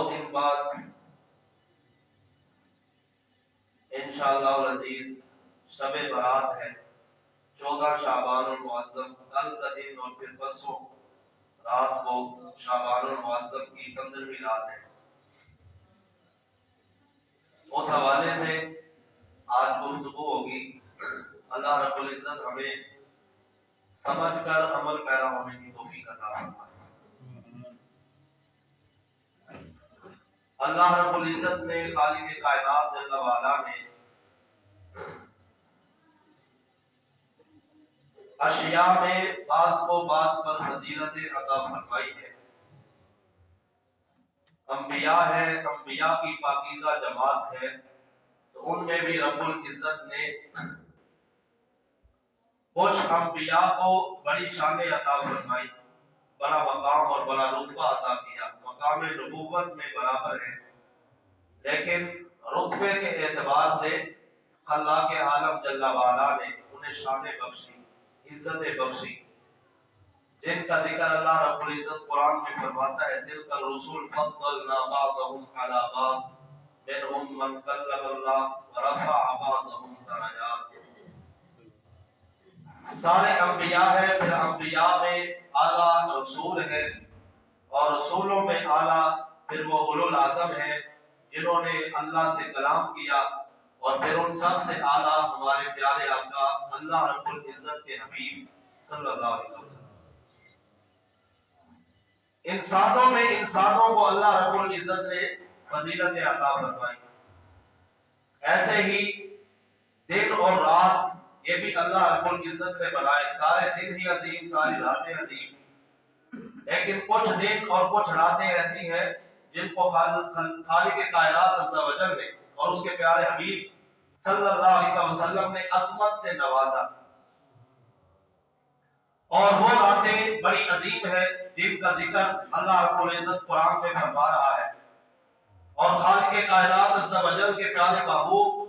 دن بعد انشاءاللہ العزیز شب برات ہے، 14 شعبان المعظم، کل کا دن اور پھر پرسوں رات کو شعبان المعظم کی 15ویں رات ہے۔ اس حوالے سے آج گفتگو ہوگی۔ اللہ رب العزت ہمیں سمجھ کر عمل پیرا ہونے کی توفیق عطا فرمائے۔ اللہ رب العزت نے، خالق کائنات جل وعلا نے اشیاء میں بعض کو بعض پر فضیلتیں عطا فرمائی ہے۔ انبیاء ہے، انبیاء کی پاکیزہ جماعت ہے، تو ان میں بھی رب العزت نے کچھ انبیاء کو بڑی شان عطا فرمائی، بڑا مقام اور بڑا رتبہ عطا کیا۔ مقام نبوت میں برابر ہے، لیکن رتبے کے اعتبار سے اللہ کے عالم جل وعلا نے انہیں شان بخشی، عزت بخشی، جن کا ذکر اللہ رب العزت قرآن میں فرماتا ہے تلک الرسل فضلنا بعضهم علی بعض منهم من کلم اللہ ورفع بعضهم درجات۔ سارے انبیاء ہیں، پھر انبیاء میں اعلیٰ رسول ہے، اور رسولوں میں اعلیٰ پھر وہ اولو العزم ہیں جنہوں نے اللہ سے کلام کیا، اور پھر ان سب سے اعلیٰ ہمارے پیارے آقا اللہ رب العزت کے حبیب صلی اللہ علیہ وسلم۔ انسانوں میں انسانوں کو اللہ رب العزت نے فضیلت عطا فرمائی، ایسے ہی دن اور رات یہ بھی اللہ رب العزت نے بنائے۔ سارے دن ہی عظیم، ساری راتیں عظیم، لیکن کچھ دن اور کچھ راتیں ایسی ہیں جن کو خالق کائنات عز و جل نے اور اس کے پیارے حبیب صلی اللہ علیہ وسلم نے عظمت سے نوازا، اور وہ راتیں بڑی عظیم ہے جن کا ذکر اللہ رب العزت قرآن میں فرما رہا ہے، اور خالق کائنات عز و جل کے پیارے محبوب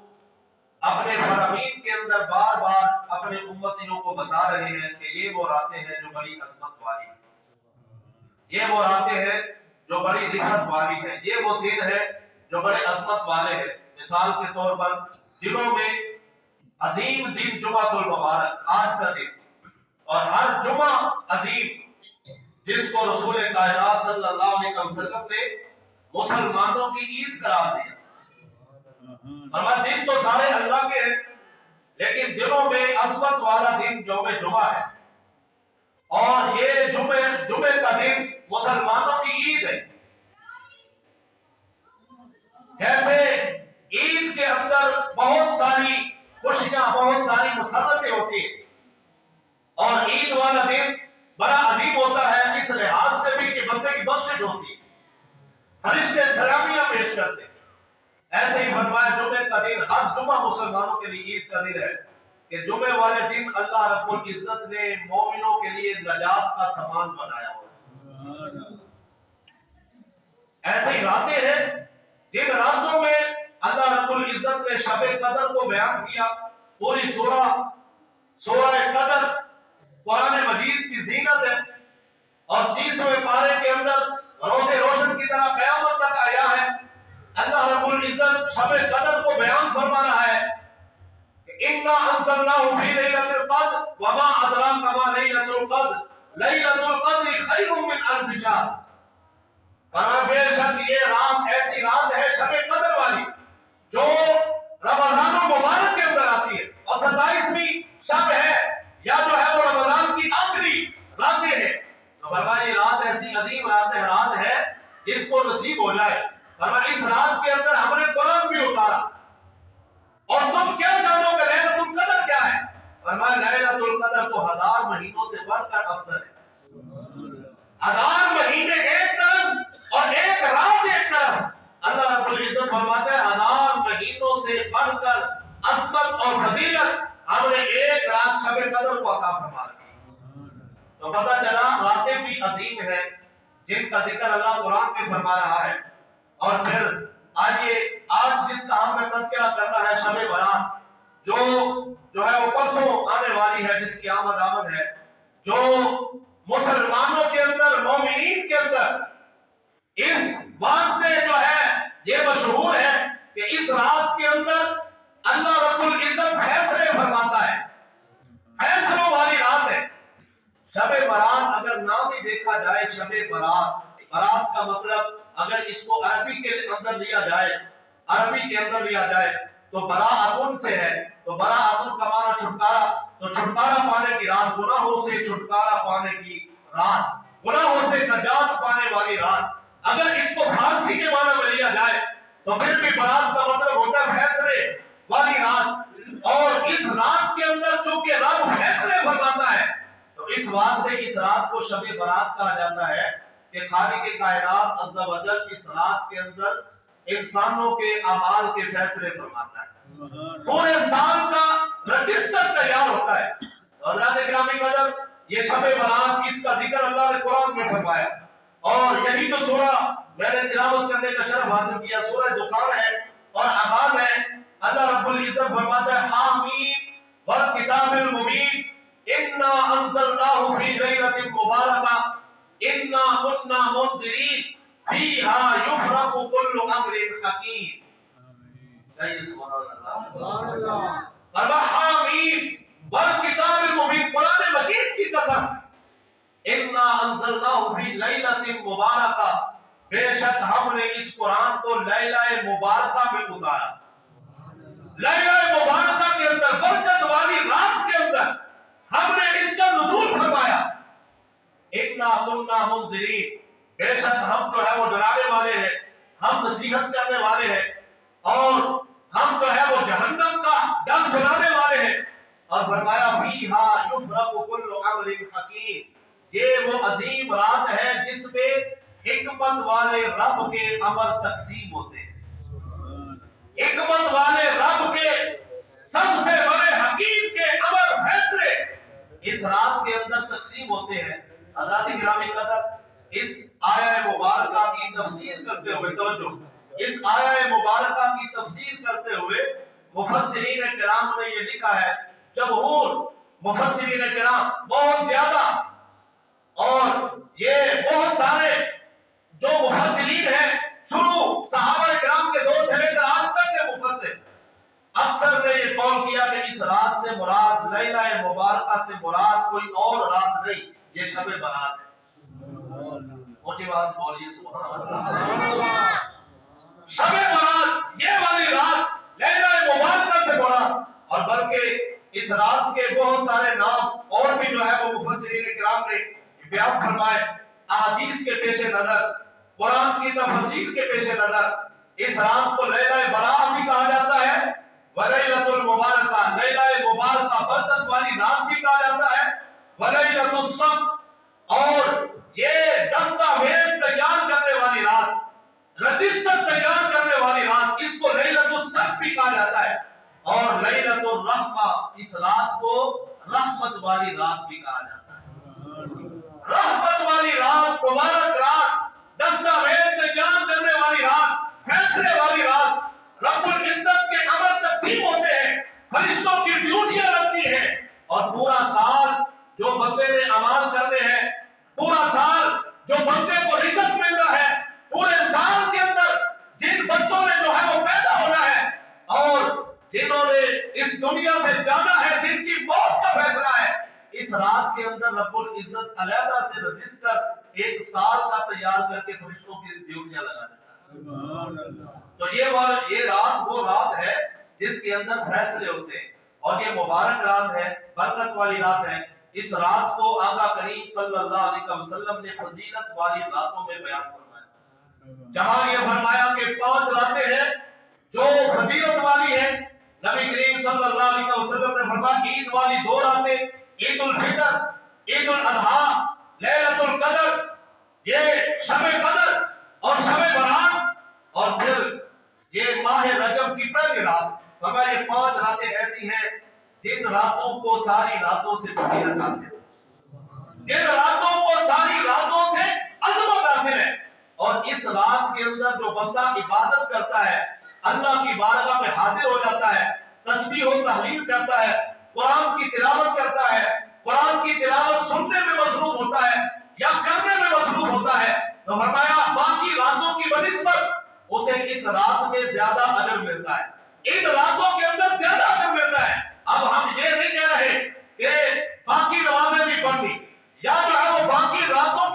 اپنے فرامین کے اندر بار بار اپنے امتیوں کو بتا رہے ہیں کہ یہ وہ راتیں ہیں جو بڑی عظمت والی ہیں، یہ وہ راتیں ہیں جو بڑی رفعت والی ہیں، یہ وہ دن ہے جو بڑے عظمت والے ہیں۔ مثال کے طور پر دنوں میں عظیم دن جمعۃ المبارک، آج کا دن، اور ہر جمعہ عظیم جس کو رسول کائنات صلی اللہ علیہ وسلم نے مسلمانوں کی عید قرار دیا۔ ہمارا دن تو سارے اللہ کے ہیں، لیکن دنوں میں عظمت والا دن یوم جمعہ ہے، اور یہ جمعے کا دن مسلمانوں کی عید ہے۔ جیسے عید کے اندر بہت ساری خوشیاں، بہت ساری مسرتیں ہوتی ہیں، اور عید والا دن بڑا عظیم ہوتا ہے اس لحاظ سے بھی کہ بندے کی بخشش ہوتی ہے، فرشتے سلامیاں پیش کرتے ہیں۔ ایسے ہی فرمایا جمعے کا دن ہر جمعہ مسلمانوں کے لیے عید کا دن ہے، کہ جمعے والے دن اللہ رب العزت نے مومنوں کے لیے نجات کا سامان بنایا ہوا۔ ایسے ہی راتیں ہیں جن راتوں میں اللہ رب العزت نے شب قدر کو بیان کیا۔ پوری سورہ قدر قرآن مجید کی زینت ہے، اور 30ویں پارے کے اندر روز روشن کی طرح قیامت تک آیا ہے۔ اللہ رب العزت شب قدر کو بیان فرما رہا ہے کہ اِنَّا أَنزَلْنَاهُ فِي لَيْلَةِ الْقَدْرِ وَمَا أَدْرَاكَ مَا لَيْلَةُ الْقَدْرِ لَيْلَةُ الْقَدْرِ خَيْرٌ مِّنْ أَلْفِ شَهْرٍ۔ اور بے شک یہ رات ایسی رات ہے شب قدر والی جو رمضان المبارک کے اندر آتی ہے، اور 27ویں شب ہے یا جو ہے وہ رمضان کی آخری راتیں ہیں۔ تو فرمایا یہ رات ایسی عظیم رات ہے جس کو نصیب ہو جائے۔ فرمایا اس رات کے اندر ہم نے قرآن بھی اتارا، اور تم کیا جانو کہ لیلۃ القدر کیا ہے؟ فرمایا لیلۃ القدر تو 1000 مہینوں سے بڑھ کر افضل ہے۔ 1000 مہینے ایک طرف اور ایک رات ایک طرف۔ اللہ رب العزت فرماتا ہے 1000 مہینوں سے بڑھ کر عظمت اور فضیلت ہم نے ایک رات شب قدر کو عطا فرما رکھی۔ تو پتہ چلا راتیں بھی عظیم ہیں جن کا ذکر اللہ قرآن میں فرما رہا ہے۔ اور پھر آج جس کا ہم نے تذکرہ کرنا ہے شب برات، جو ہے وہ پرسوں آنے والی ہے، جس کی آمد ہے، جو مسلمانوں کے اندر، مومنین کے اندر اس واسطے جو بھی دیکھا جائے شب برات، برات کا مطلب اگر اس کو عربی کے اندر لیا جائے، عربی کے اندر لیا جائے تو براءتن سے ہے، تو براءتن کا معنی چھٹکارا، تو چھٹکارا پانے کی رات، گناہوں سے چھٹکارا پانے کی رات، گناہوں سے نجات پانے والی رات۔ اگر اس کو فارسی کے معنی میں لیا جائے تو پھر بھی برات کا مطلب ہوتا ہے فیصلے والی رات، اور اس رات کے اندر چونکہ رب فیصلے فرماتا ہے تو اس واسطے اس رات کو شب برات کہا جاتا ہے کہ خالق کائنات عز و جل اس رات کے اندر انسانوں کے اعمال کے فیصلے فرماتا ہے، پورے سال کا رجسٹر تیار ہوتا ہے۔ حضرات گرامی قدر، یہ شب برات اس کا ذکر اللہ نے قرآن میں فرمایا، اور یہی تو سورہ میں نے تلاوت کرنے کا شرف حاصل کیا، سورہ دخان ہے اور آغاز ہے۔ اللہ رب العزت فرماتا ہے حامیم والکتاب المبین انا انزلناہ فی لیلۃ مبارکہ انا کنا منذرین فیہا یفرق کل امر حکیم۔ سبحان اللہ، حامیم والکتاب المبین، قرآن مجید کی قسم، انا انزلناہ فی لیلۃ مبارکہ، بے شک ہم نے اس قرآن کو لیلہ مبارکہ میں اتارا، لیلہ مبارکہ کے اندر، برکت والی رات کے اندر ہم نے اس کا نزول فرمایا۔ انا کنا منذرین، بے شک ہم جو ہے وہ ڈرانے والے ہیں، ہم نصیحت کرنے والے ہیں، اور ہم جو ہے وہ جہنم کا ڈر سنانے والے ہیں۔ اور فرمایا فیہا یفرق کل امر حکیم، یہ وہ عظیم رات ہے جس میں حکمت والے رب کے امر تقسیم ہوتے ہیں، حکمت والے رب کے سب سے بڑے حکیم کے امر فیصلے اس رات کے اندر تقسیم ہوتے ہیں۔ حضرات گرامی قدر، اس آیہ مبارکہ کی تفسیر کرتے ہوئے، توجہ، اس آیہ مبارکہ کی تفسیر کرتے ہوئے مفسرین کرام نے یہ لکھا ہے، جمہور مفسرین کرام بہت زیادہ، اور یہ بہت سارے جو مفسرین ہیں شروع صحابہ کرام کے دور سے لے کر آج تک کے مفسر، اکثر نے یہ قول کیا کہ اس رات سے مراد، لیلہ مبارکہ سے مراد کوئی اور رات نہیں، یہ شب برات ہے۔ اونچی آواز سے بولیے سبحان اللہ۔ شب برات یہ والی رات لیلہ مبارکہ سے مراد، اور بلکہ اس رات کے بہت سارے نام اور بھی جو ہے وہ مفسرین کرام نے بیان فرمائے۔ احادیث کے پیش نظر، قرآن کی تفسیر کے پیش نظر اس رات کو لیلہ برات بھی کہا جاتا ہے، ولیلۃ المبارکہ، لیلہ مبارکہ برکت والی رات بھی کہا جاتا ہے، ولیلۃ الصبح، اور یہ دستاویز تیار کرنے والی رات، رجسٹر تیار کرنے والی رات، اس کو لیلۃ الصبح بھی کہا جاتا ہے، اور لیلۃ الرحمہ، اس رات کو رحمت والی رات بھی کہا جاتا ہے۔ رحمت والی رات، مبارک رات، دستاویز تیار کرنے والی رات، فیصلے والی رات، رب العزت کے امر تقسیم ہوتے ہیں، فرشتوں کی ڈیوٹیاں لگتی ہیں، اور پورا سال جو بندے نے اعمال کرنے ہیں، پورا سال جو بندے کو رزق ملنا ہے، پورے سال کے اندر جن بچوں نے جو ہے وہ پیدا ہونا ہے، اور جنہوں نے اس دنیا سے جانا ہے، جن کی موت کا فیصلہ ہے، اس رات کے اندر رب العزت علیحدہ سے رجسٹر ایک سال کا تیار کر کے فرشتوں کی ڈیوٹیاں لگا دیتا ہے۔ تو یہ رات وہ رات ہے جس کے اندر فیصلے ہوتے ہیں، اور یہ مبارک رات ہے، برکت والی رات ہے۔ اس رات کو آقا کریم صلی اللہ علیہ وسلم نے فضیلت والی راتوں میں بیان فرمایا، جہاں یہ فرمایا کہ 5 راتیں ہیں جو فضیلت والی ہیں۔ نبی کریم صلی اللہ علیہ وسلم نے فرمایا عید والی 2 راتیں، عید الفطر، عید الاضحیٰ، لیلۃ القدر، یہ شب قدر اور شب برات، اور پھر یہ ماہ رجب کی پہلی رات۔ فرمایا یہ 5 راتیں ایسی ہیں جن راتوں کو ساری راتوں سے فضیلت حاصل ہے، جن راتوں کو ساری راتوں سے عظمت حاصل ہے، اور اس رات کے اندر جو بندہ عبادت کرتا ہے، اللہ کی بارگاہ میں حاضر ہو جاتا ہے، تسبیح و تحلیل کرتا ہے، قرآن کی تلاوت کرتا ہے، قرآن کی تلاوت سننے میں مصروف ہوتا ہے یا کرنے میں مصروف ہوتا ہے، تو فرمایا باقی راتوں کی بنسبت اسے اس رات میں زیادہ اجر ملتا ہے، ان راتوں کے اندر زیادہ اجر ملتا ہے۔ اب ہم یہ نہیں کہہ رہے کہ باقی نمازیں بھی پڑھنی یا جو ہے وہ باقی راتوں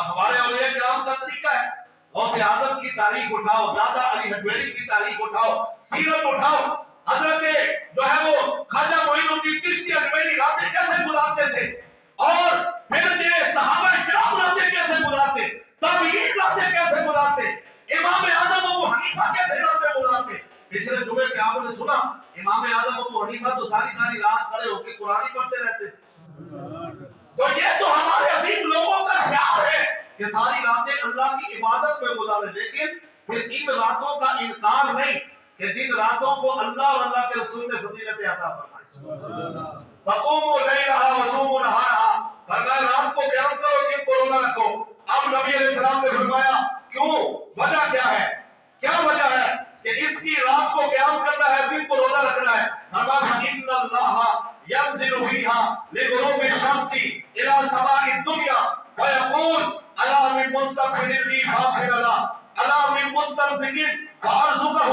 اور ہمارے اولیاء کرام کا طریقہ ہے، غوث اعظم کی تاریخ اٹھاؤ، دادا علی حجویری کی تاریخ اٹھاؤ، سیرت اٹھاؤ، حضرت جو ہے وہ خواجہ معین الدین چشتی اجمیری راتیں کیسے گزارتے تھے، اور پھر یہ صحابہ کرام راتیں کیسے گزارتے، تابعین راتیں کیسے گزارتے، امام اعظم ابو حنیفہ کیسے راتیں گزارتے۔ پچھلے جمعے میں آپ نے سنا امام اعظم ابو حنیفہ تو ساری رات کھڑے ہو کے قرآن ہی پڑھتے رہتے۔ تو یہ تو ہمارے عظیم لوگوں کا خیال ہے کہ ساری راتیں اللہ کی عبادت میں گزارے، لیکن پھر ان راتوں کا انکار نہیں کہ جن راتوں کو اللہ اور اللہ کے رسول نے فضیلت عطا فرمائی۔ فقوموا لیلھا وصوموا نہارھا، فرمایا رات کو قیام کرو، دن کو روزہ رکھو۔ اب نبی علیہ السلام نے فرمایا کیوں، وجہ کیا ہے، کیا وجہ ہے کہ اس کی رات کو قیام کرنا ہے، دن کو روزہ رکھنا ہے؟ فرمایا ان اللہ ينزل فيها لغروب الشمس الى سماء الدنيا ويقول الا من مستغفر لي فاغفر له، الا من مسترزق فارزقه،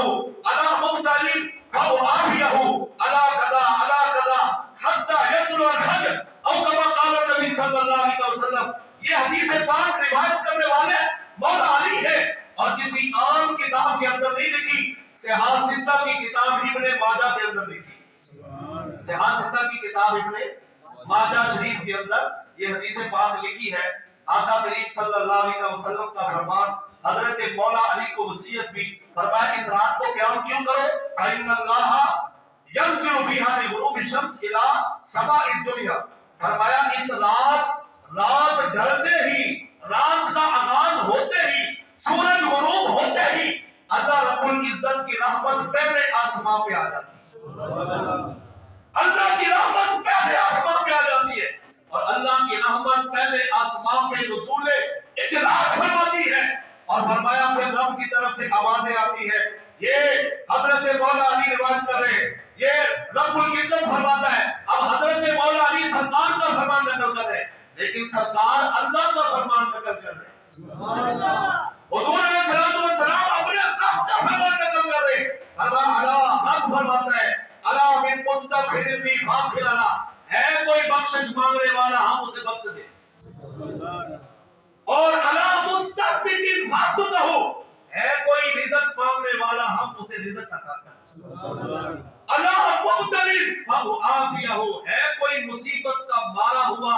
الا مبتل فاعافيه، الا كذا الا كذا حتى يطلع الفجر، او كما قال النبي صلی اللہ علیہ وسلم۔ یہ حدیث پاک روایت کرنے والے مولا علی ہے، اور کسی عام کتاب کے اندر نہیں لکھی، صحاح ستہ کی کتاب ابن ماجہ کے اندر لکھی، صحاح ستہ کی کتاب ابن ماجہ شریف کے اندر یہ حدیث پاک لکھی ہے۔ آقا کریم صلی اللہ علیہ وسلم کا فرمان، حضرت مولا علی کو وصیت بھی فرمایا اس رات کو قیام کیوں کرو، فإن اللہ ينزل فيها لغروب الشمس إلى سماء الدنيا، فرمایا اس رات ڈھلتے ہی، رات کا آغاز ہوتے ہی، سورج غروب ہوتے ہی اللہ رب العزت کی رحمت پہلے آسمان پہ آ جاتی ہے، اللہ کی رحمت پہلے آسمان پہ آ جاتی ہے، اور اللہ کی رحمت پہلے آسمان پہ نزول اجلاس فرماتی ہے، اور فرمایا پھر رب کی طرف سے آوازیں آتی ہے۔ یہ حضرت مولا علی روایت کر رہے ہیں، یہ رب العزت فرماتا ہے، اب حضرت مولا علی سرکار کا فرمان نقل کر رہے ہیں، لیکن سرکار اللہ کا فرمان نقل کر رہے ہیں۔ حضور علیہ السلام اپنے رب کا فرمان نقل کر رہے ہیں، اللہ رب فرماتا ہے الا من مستغفر لي فاغفر له، ہے کوئی بخشش مانگنے والا ہم اسے بخش دیں، اور الا مسترزق فارزقه، ہے کوئی رزق مانگنے والا ہم اسے رزق عطا کریں، الا مبتلی فعافیہ، ہے کوئی مصیبت کا مارا ہوا،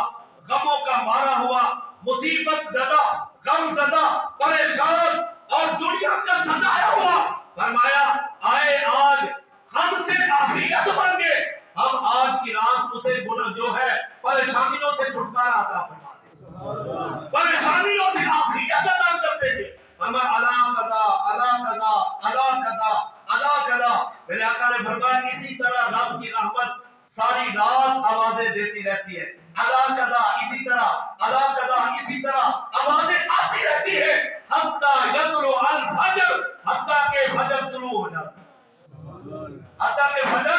غموں کا مارا ہوا، مصیبت زدہ، غم زدہ، پریشان اور دنیا کا ستایا ہوا، فرمایا آئے آج ہم سے عافیت مانگے، ہم آج کی رات اسے جو ہے پریشانیوں سے چھٹکارا عطا فرما دیں، پریشانیوں سے عافیت عطا کر دیں گے۔ فرمایا الا قضا الا قضا الا قضا الا قضا، میرے آقا نے فرمایا اسی طرح رب کی رحمت ساری رات آوازیں دیتی رہتی ہے، الا قضا اسی طرح، الا قضا اسی طرح آوازیں آتی رہتی ہے، حتی یطلع الفجر، حتی کہ فجر طلوع ہو جاتی ہے، حتیٰ کہ فجر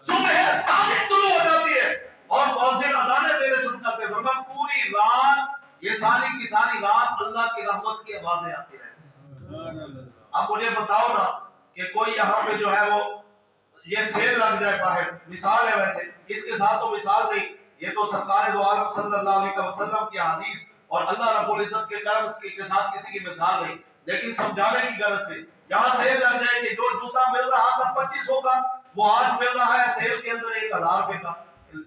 صبح صادق طلوع ہو جاتی ہے، اور مؤذن اذانیں دینے شروع کرتے ہیں۔ فرمایا پوری رات، یہ ساری کی ساری رات اللہ کی رحمت کی آوازیں آتی رہتی۔ اب مجھے بتاؤ نا کہ کوئی یہاں پہ جو ہے وہ یہ سیل لگ جائے باہر، مثال ہے ویسے، اس کے ساتھ تو مثال نہیں، یہ تو سرکار دو عالم صلی اللہ علیہ وسلم کی حدیث اور اللہ رب العزت کے کرم کے ساتھ کسی کی مثال نہیں، لیکن سمجھانے کی غرض سے یہاں سیل لگ جائے کہ جو جوتا مل رہا تھا 2500 کا وہ آج مل رہا ہے سیل کے اندر 1000 روپے کا،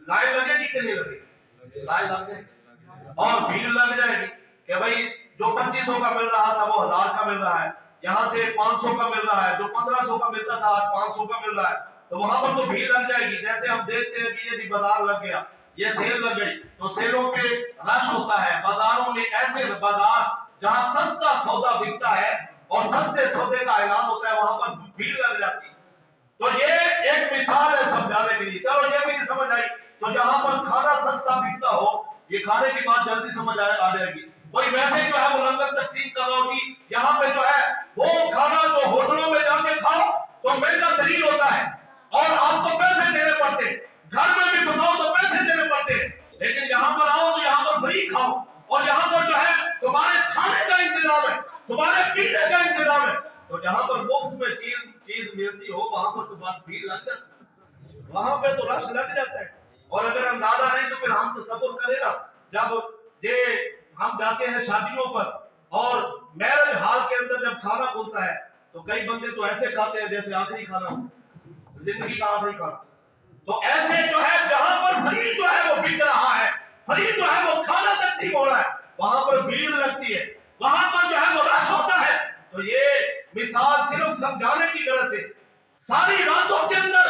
لائن لگے گی کہ نہیں لگے گی؟ لائن لگے گی اور بھیڑ لگ جائے گی کہ بھائی جو 2500 کا مل رہا تھا وہ 1000 کا مل رہا ہے، یہاں سے 500 کا مل رہا ہے، جو 1500 کا ملتا تھا آج 500 کا مل رہا ہے، تو وہاں پر تو بھیڑ لگ جائے گی۔ جیسے ہم دیکھتے ہیں کہ یہ بھی بازار لگ گیا، یہ سیل لگ گئی، تو سیلوں پہ رش ہوتا ہے، بازاروں میں ایسے بازار جہاں سستا سودا بکتا ہے اور سستے سودے کا اعلان ہوتا ہے وہاں پر بھیڑ لگ جاتی ہے۔ تو یہ ایک مثال ہے سمجھانے کے لیے، چلو یہ بھی نہیں سمجھ آئی تو جہاں پر کھانا سستا بکتا ہو، یہ کھانے کی بات جلدی سمجھ آ جائے گی۔ کوئی ویسے جو ہے وہ لنگر تقسیم کر رہا ہوگی، یہاں پہ جو ہے وہ کھانا جو ہوٹلوں میں جا کے کھاؤ تو مہنگا ترین ہوتا ہے اور آپ کو پیسے دینے پڑتے، گھر میں بھی بناؤ تو پیسے دینے پڑتے، لیکن یہاں پر آؤ تو یہاں پر فری کھاؤ، اور یہاں پر جو ہے تمہارے کھانے کا انتظام ہے، تمہارے پینے کا انتظام ہے، تو جہاں پر مفت میں چیز ملتی ہو وہاں پر تمہاری بھیڑ لگ جاتی ہے، وہاں پہ تو رش لگ جاتا ہے۔ اور اگر اندازہ نہیں تو پھر ہم تصور کرے گا جب یہ ہم جاتے ہیں شادیوں پر اور میرج ہال کے اندر جب کھانا کھلتا ہے تو کئی بندے تو ایسے کھاتے ہیں جیسے آخری کھانا ہو، زندگی کا آخری کھانا. تو ایسے جو ہے جہاں پر فری جو ہے وہ بک رہا ہے، فری جو ہے وہ کھانا تقسیم ہو رہا ہے، وہاں پر بھیڑ لگتی ہے، وہاں پر جو ہے وہ رش ہوتا ہے. تو یہ مثال صرف سمجھانے کی غرض سے ساری راتوں کے اندر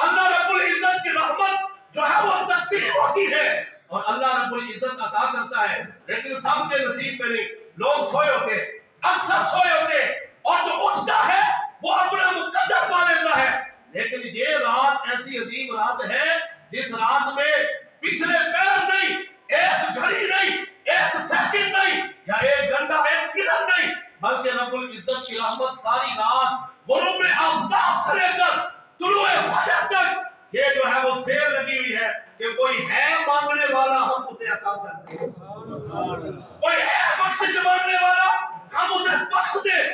اللہ رب العزت کی رحمت جو ہے وہ تقسیم ہوتی ہے اور اللہ رب العزت عطا کرتا ہے، لیکن سب کے نصیب میں نہیں. لوگ سوئے ہوتے ہیں، اکثر سوئے ہوتے ہیں، اور جو اٹھتا ہے وہ اپنا مقدر پا لیتا ہے. لیکن یہ رات ایسی عظیم رات ہے جس رات میں پچھلے پیر نہیں، ایک گھڑی نہیں، ایک سیکنڈ نہیں، یا ایک گھنٹہ، ایک منٹ نہیں، بلکہ رب العزت کی رحمت ساری رات غروب آفتاب سے لے کر طلوع فجر تک یہ جو ہے وہ سیل لگی ہوئی ہے کہ کوئی ہے مانگنے والا ہم اسے عطا کر دیں، کوئی ہے بخشش مانگنے والا ہم اسے بخش دیں.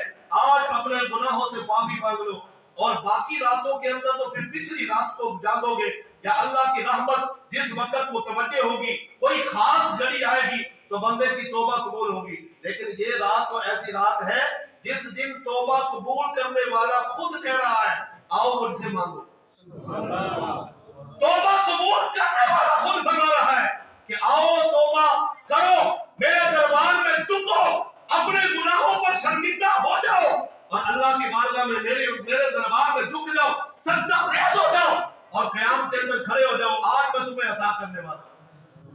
آج اپنے گناہوں سے معافی مانگ لو اور باقی راتوں کے اندر تو پھر پچھلی رات کو جاگو گے یا اللہ کی رحمت جس وقت متوجہ ہوگی، کوئی خاص گھڑی آئے گی تو بندے کی توبہ قبول ہوگی. لیکن یہ رات تو ایسی رات ہے جس دن توبہ قبول کرنے والا خود کہہ رہا ہے آؤ مجھ سے مانگو. توبہ قبول کرنے والا خود فرما رہا ہے کہ آؤ توبہ کرو، میرے دربار میں جھکو، اپنے گناہوں پر شرمندہ ہو جاؤ اور اللہ کی بارگاہ میں میرے دربار میں جھک جاؤ، سجدہ ریز ہو جاؤ اور قیام کے اندر کھڑے ہو جاؤ. آج میں تمہیں عطا کرنے والا ہوں.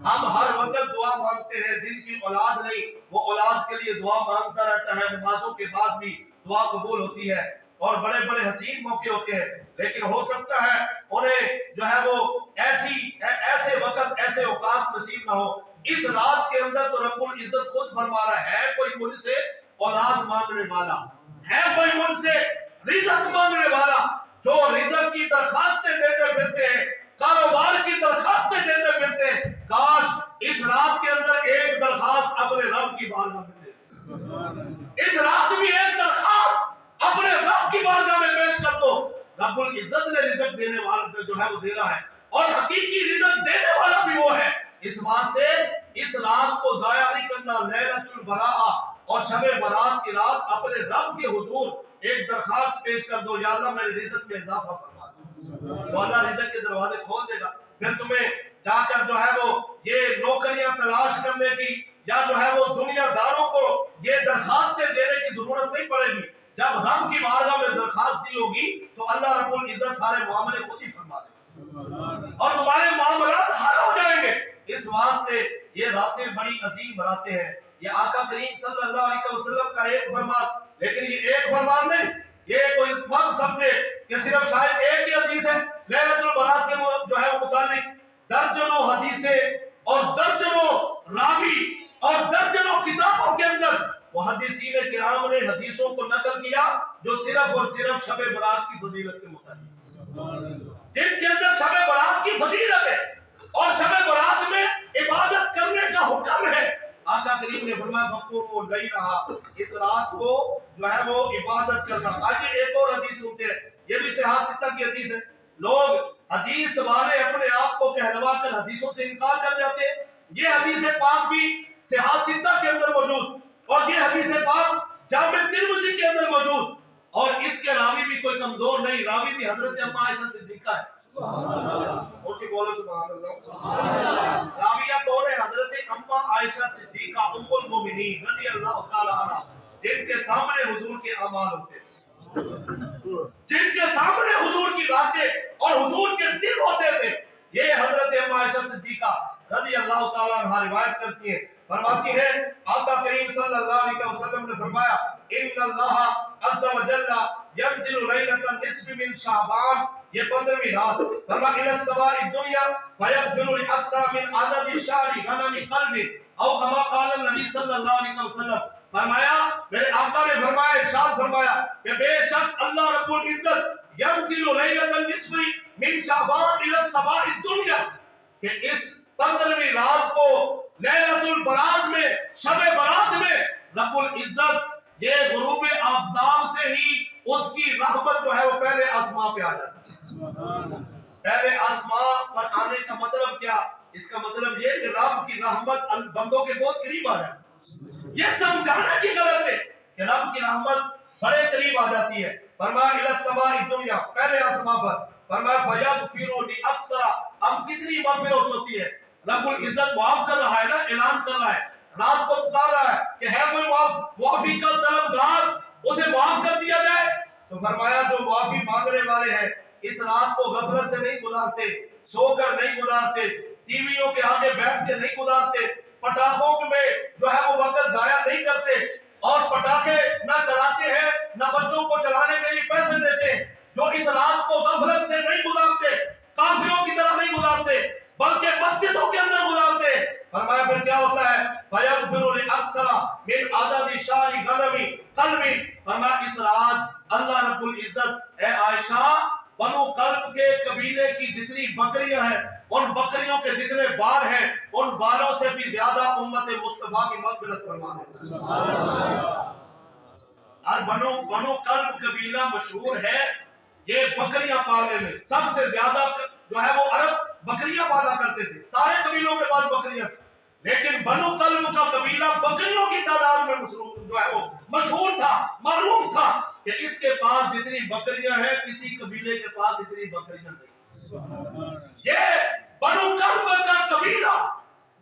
ہم ہر وقت دعا مانگتے ہیں، جن کی اولاد نہیں وہ اولاد کے لیے دعا مانگتا رہتا ہے، نمازوں کے بعد بھی دعا قبول ہوتی ہے اور بڑے بڑے حسین موقع ہوتے ہیں. لیکن ہو سکتا ہے انہیں جو ہے وہ ایسے وقت ایسے اوقات نصیب نہ ہو. اس رات کے اندر تو رب العزت خود فرما رہا ہے کوئی مجھ سے اولاد مانگنے والا ہے، کوئی مجھ سے رزق مانگنے والا جو رزق کی درخواستیں دیتے پھرتے ہیں، کاروبار کی درخواستیں دیتے پھرتے ہیں. کاش اس رات کے اندر ایک درخواست اپنے رب کی بارگاہ میں دے، اس رات بھی ایک درخواست اپنے رب کی بارگاہ میں پیش کر دو. رب العزت نے رزق دینے والا جو ہے وہ دینا ہے اور حقیقی رزق دینے والا بھی وہ ہے. اس واسطے اس رات کو ضائع نہیں کرنا. لیلۃ البراء اور شب برات کی رات اپنے رب کے حضور ایک درخواست پیش کر دو، یا اللہ میرے رزق میں اضافہ فرما دو، تو اللہ رزق کے دروازے کھول دے گا. پھر تمہیں جا کر جو ہے وہ یہ نوکریاں تلاش کرنے کی یا جو ہے وہ دنیا داروں کو یہ درخواستیں دینے کی ضرورت نہیں پڑے گی. جب رب کی بارگاہ میں درخواست دی ہوگی تو اللہ رب العزت سارے معاملے خود ہی فرما دے گا اور تمہارے معاملات حل ہو جائیں گے. اس واسطے یہ راتیں بڑی عظیم راتیں ہیں. یہ آقا کریم صلی اللہ علیہ وسلم کا ایک فرمان، لیکن یہ ایک فرمان نہیں، یہ کوئی مت سمجھے کہ صرف شاید ایک ہی حدیث ہے. لیلۃ البرات کے جو ہے وہ متعلق درجنوں حدیثیں اور درجنوں راوی اور درجنوں کتابوں کے اندر وہ حدیثین کرام نے حدیثوں کو نقل کیا جو صرف اور صرف شب برات کی فضیلت کے متعلق، جن کے اندر شب برات کی فضیلت ہے اور شب برات میں عبادت کرنے کا حکم ہے. آقا کریم نے فرمایا فقوموا لیلھا، اس رات کو جو ہے وہ عبادت کرنا. آگے ایک اور حدیث سنتے ہیں، یہ بھی صحاح ستہ کی حدیث ہے. لوگ حدیث والے اپنے آپ کو کہلوا کر حدیثوں سے انکار کر جاتے ہیں. یہ حدیث پاک بھی صحاح ستہ کے اندر موجود اور یہ حدیث پاک جامع ترمذی کے اندر موجود اور اس کے راوی بھی کوئی کمزور نہیں، راوی بھی حضرت اما عائشہ صدیقہ ہے. اٹھی بولو سبحان اللہ. راویہ کون ہے؟ حضرت اما عائشہ صدیقہ ام المومنین رضی اللہ تعالی عنہا، جن کے سامنے حضور کے اعمال ہوتے ہیں، جن کے سامنے حضور کی باتیں اور حضور کے دل ہوتے تھے. یہ حضرت اما عائشہ صدیقہ رضی اللہ تعالی عنہا روایت کرتی ہیں، فرماتی ہے آقا کریم صلی اللہ علیہ وسلم نے فرمایا ان اللہ عز و جل ينزل ليلة النصف من شعبان، یہ 15ویں رات، فرما الى السماء الدنيا فيغفر لاقصى من عدد الشعر غنم قلب او كما قال النبی صلی اللہ علیہ وسلم. فرمایا میرے آقا نے فرمایا، ارشاد فرمایا کہ بے شک اللہ رب العزت ينزل ليلة النصف من شعبان الى السماء الدنيا، کہ اس 15ویں رات کو لیلۃ البرات میں شب برات میں رب العزت یہ غروب آفتاب سے ہی اس کی رحمت جو ہے وہ پہلے آسمان پہ آ جاتی ہے. پہلے آسمان پر آنے کا مطلب کیا؟ اس کا مطلب یہ کہ رب کی رحمت بندوں کے بہت قریب آ جاتی ہے. یہ سمجھانے کی غرض سے کہ رب کی رحمت بڑے قریب آ جاتی ہے. فرمایا الی السماء الدنیا، پہلے آسمان پر. فرمایا فیغفر لاکثر، اب کتنی مغفرت ہوتی ہے. رب العزت معاف کر رہا ہے نا، اعلان کر رہا ہے، رات کو پکار رہا ہے کہ ہے کوئی معافی کا طلبگار، اسے معاف کر دیا جائے. تو فرمایا جو معافی مانگنے والے ہیں اس رات کو غفلت سے نہیں گزارتے، سو کر نہیں گزارتے، ٹی ویوں کے آگے بیٹھ کے نہیں گزارتے، پٹاخوں میں جو ہے وہ وقت ضائع نہیں کرتے، اور پٹاخے نہ چلاتے ہیں نہ بچوں کو چلانے کے لیے پیسے دیتے ہیں، جو اس رات کو غفلت سے نہیں گزارتے، کافروں کی طرح نہیں گزارتے بلکہ مسجدوں کے اندر گزارتے. فرمایا پھر کیا ہوتا ہے؟ فَيَغْفِرُ لِأَكْثَرَ مِنْ عَدَدِ شَارِ غَنَمِ قَلْبٍ. فرمایا اس رات اللہ رب العزت اے عائشہ بنو قلب کے قبیلے کی جتنی بکریاں ہیں، ان بکریوں کے جتنے بال ہیں، ان بالوں سے بھی زیادہ امت مصطفیٰ کی مغفرت فرما ہے. اور بنو قلب قبیلہ مشہور ہے یہ بکریاں پالنے میں، سب سے زیادہ جو ہے وہ عرب بکریاں پالا کرتے تھے، سارے قبیلوں کے پاس بکریاں تھیں، لیکن بنو قلب کا قبیلہ بکریوں کی تعداد میں جو ہے وہ مشہور تھا، معروف تھا کہ اس کے پاس جتنی بکریاں ہیں کسی قبیلے کے پاس اتنی بکریاں نہیں. یہ بنو قلب کا قبیلہ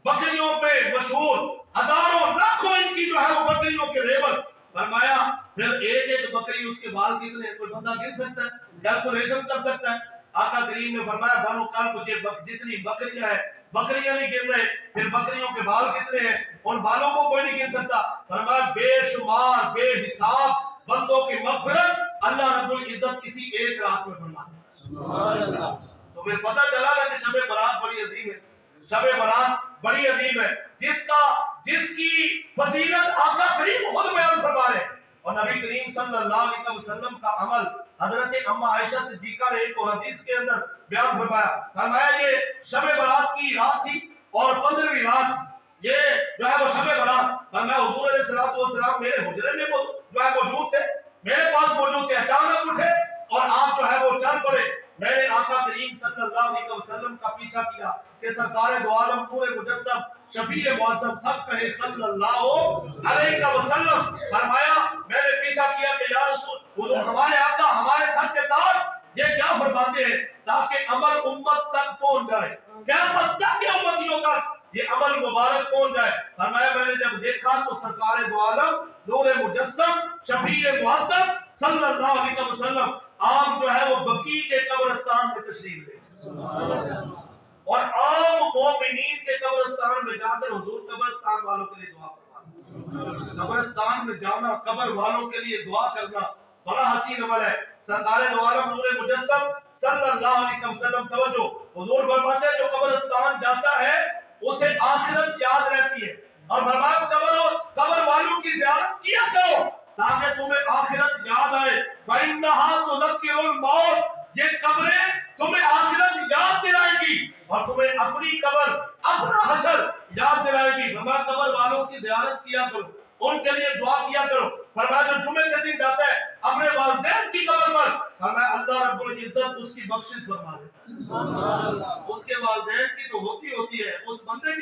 بکریوں پہ مشہور، ہزاروں لاکھوں ان کی جو ہے وہ بکریوں کے ریوڑ. فرمایا پھر ایک ایک بکری اس کے بال کتنے کوئی بندہ گن سکتا ہے، کیلکولیشن کر سکتا ہے؟ آقا کریم نے فرمایا بنو قلب کے جتنی بکریاں ہیں، بکریاں نہیں گن رہے، پھر بکریوں کے بال کتنے ہیں، ان بالوں کو کوئی نہیں گن سکتا. فرمایا بے شمار بے حساب بندوں کی مغفرت اللہ رب العزت کسی ایک رات میں فرما دے. سبحان اللہ. تو پھر پتہ چلا نا کہ شب برات بڑی عظیم ہے، شب برات بڑی عظیم ہے، جس کی فضیلت آقا کریم خود بیان فرما رہے ہیں. اور نبی کریم صلی اللہ علیہ وسلم کا عمل حضرت اما عائشہ صدیقہ نے ایک اور حدیث کے اندر بیان فرمایا. فرمایا یہ شب برات کی رات تھی اور 15ویں رات یہ جو ہے وہ شب برات. فرمایا حضور علیہ الصلوۃ والسلام میرے حجرے میں جو ہے موجود تھے، میرے پاس موجود تھے، اچانک اٹھے اور آپ جو ہے وہ چل پڑے. میں نے آقا کریم صلی اللہ علیہ وسلم کا پیچھا کیا کہ سرکار دو عالم پورے مجسم شفیع معظم سب کہے صلی اللہ علیہ وسلم. فرمایا میں نے پیچھا کیا کہ یا رسول حضور ہمارے آقا ہمارے سر کے تاج یہ کیا فرماتے ہیں تاکہ عمل امت تک پہنچ جائے، قیامت تک کے امتیوں کا یہ عمل مبارک پہنچ جائے. فرمایا میں نے جب دیکھا تو سرکار دو عالم نور مجسم شفیع معظم صلی اللہ علیہ وسلم آپ جو ہے وہ بقیع کے قبرستان میں تشریف لے اور عام مومنین کے قبرستان میں جا کر حضور قبرستان والوں کے لیے دعا فرماتے. قبرستان میں جانا، قبر والوں کے لیے دعا کرنا بڑا حسین عمل ہے. سرکار دو عالم نور مجسم صلی اللہ علیہ وسلم توجہ حضور فرماتے ہیں جو قبرستان جاتا ہے اسے آخرت یاد رہتی ہے، اور فرمایا قبر والوں کی زیارت کیا کرو تاکہ تمہیں آخرت یاد آئے. فَإِنَّهَا تُذَكِّرُ الْمَوْتَ، یہ قبریں تمہیں آخرت یاد دلائے گی اور تمہیں اپنی قبر اپنا حشر یاد دلائے گی. فرمایا قبر والوں کی زیارت کیا کرو، ان کے لیے دعا کیا کرو. فرمایا جو جمعے کے دن جاتا ہے اپنے والدین کی قبر پر فرمایا اللہ رب العزت اس کی بخشش فرما دیتا ہے. اس کے والدین کی تو ہوتی ہے، اس بندے کی